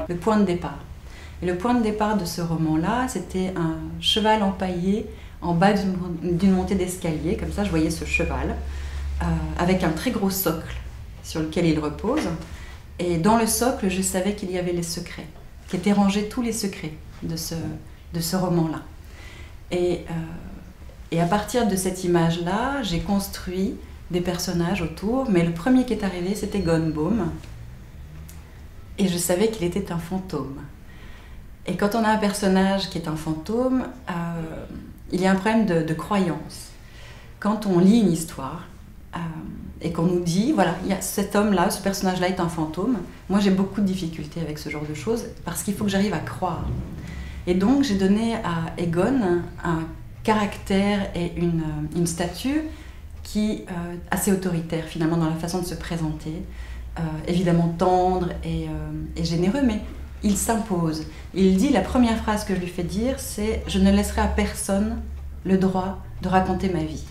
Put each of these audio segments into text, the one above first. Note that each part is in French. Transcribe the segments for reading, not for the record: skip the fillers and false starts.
le point de départ. Et le point de départ de ce roman-là, c'était un cheval empaillé en bas d'une montée d'escalier. Comme ça, je voyais ce cheval avec un très gros socle sur lequel il repose. Et dans le socle, je savais qu'il y avait les secrets, qu'étaient rangés tous les secrets de ce roman-là. Et à partir de cette image-là, j'ai construit des personnages autour, mais le premier qui est arrivé, c'était Gonboom. Et je savais qu'il était un fantôme. Et quand on a un personnage qui est un fantôme, il y a un problème de croyance. Quand on lit une histoire et qu'on nous dit, voilà, il y a cet homme-là, ce personnage-là est un fantôme, moi j'ai beaucoup de difficultés avec ce genre de choses parce qu'il faut que j'arrive à croire. Et donc j'ai donné à Egon un caractère et une stature qui est assez autoritaire finalement dans la façon de se présenter, évidemment tendre et généreux, mais il s'impose. Il dit, la première phrase que je lui fais dire, c'est « Je ne laisserai à personne le droit de raconter ma vie ».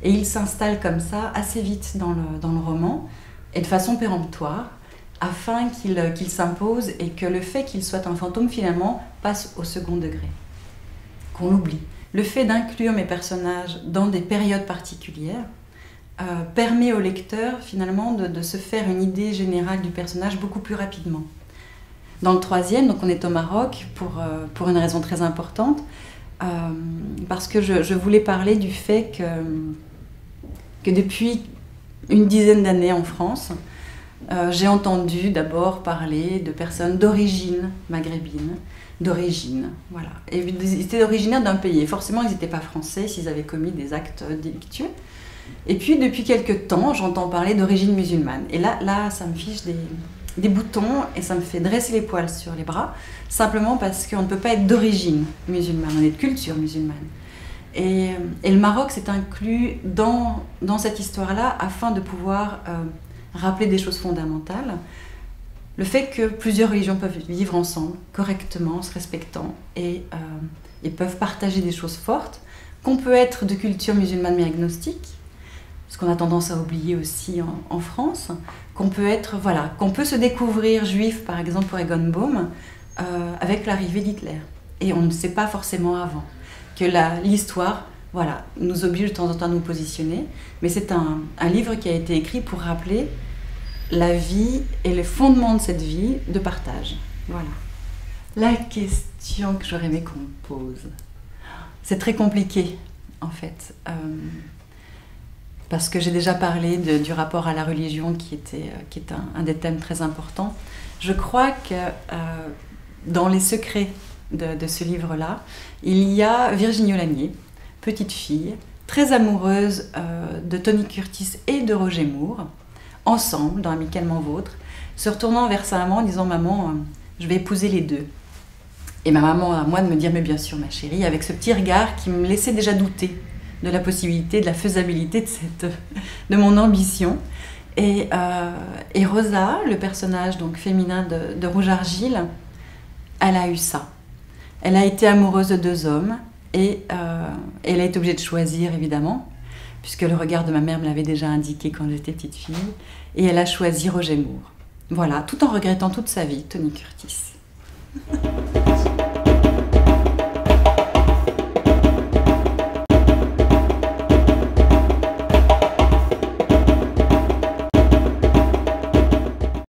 Et il s'installe comme ça assez vite dans le roman et de façon péremptoire afin qu'il s'impose et que le fait qu'il soit un fantôme finalement passe au second degré, qu'on l'oublie. Le fait d'inclure mes personnages dans des périodes particulières permet au lecteur finalement de se faire une idée générale du personnage beaucoup plus rapidement. Dans le troisième, donc on est au Maroc pour une raison très importante, parce que je voulais parler du fait que depuis une dizaine d'années en France, j'ai entendu d'abord parler de personnes d'origine maghrébine, voilà. Et ils étaient originaires d'un pays, et forcément ils n'étaient pas français s'ils avaient commis des actes délictueux. Et puis depuis quelques temps, j'entends parler d'origine musulmane. Et là, ça me fiche des boutons et ça me fait dresser les poils sur les bras, simplement parce qu'on ne peut pas être d'origine musulmane, on est de culture musulmane. Et le Maroc s'est inclus dans cette histoire-là afin de pouvoir rappeler des choses fondamentales. Le fait que plusieurs religions peuvent vivre ensemble, correctement, en se respectant, et peuvent partager des choses fortes, qu'on peut être de culture musulmane mais agnostique, ce qu'on a tendance à oublier aussi en France, qu'on peut être, voilà, qu'on peut se découvrir juif, par exemple pour Egon Bohm, avec l'arrivée d'Hitler. Et on ne sait pas forcément avant que l'histoire, voilà, nous oblige de temps en temps à nous positionner, mais c'est un livre qui a été écrit pour rappeler la vie et les fondements de cette vie de partage. Voilà. La question que j'aurais aimé qu'on me pose, c'est très compliqué en fait. Parce que j'ai déjà parlé du rapport à la religion qui est un des thèmes très importants. Je crois que dans les secrets de ce livre-là, il y a Virginie Olagnier, petite fille, très amoureuse de Tony Curtis et de Roger Moore, ensemble, dans Amicalement Vôtre, se retournant vers sa maman en disant « Maman, je vais épouser les deux ». Et ma maman à moi de me dire « Mais bien sûr, ma chérie », avec ce petit regard qui me laissait déjà douter de la possibilité, de la faisabilité de mon ambition. Et Rosa, le personnage donc féminin de Rouge Argile, elle a eu ça. Elle a été amoureuse de deux hommes et elle a été obligée de choisir évidemment, puisque le regard de ma mère me l'avait déjà indiqué quand j'étais petite fille, et elle a choisi Roger Moore. Voilà, tout en regrettant toute sa vie, Tony Curtis.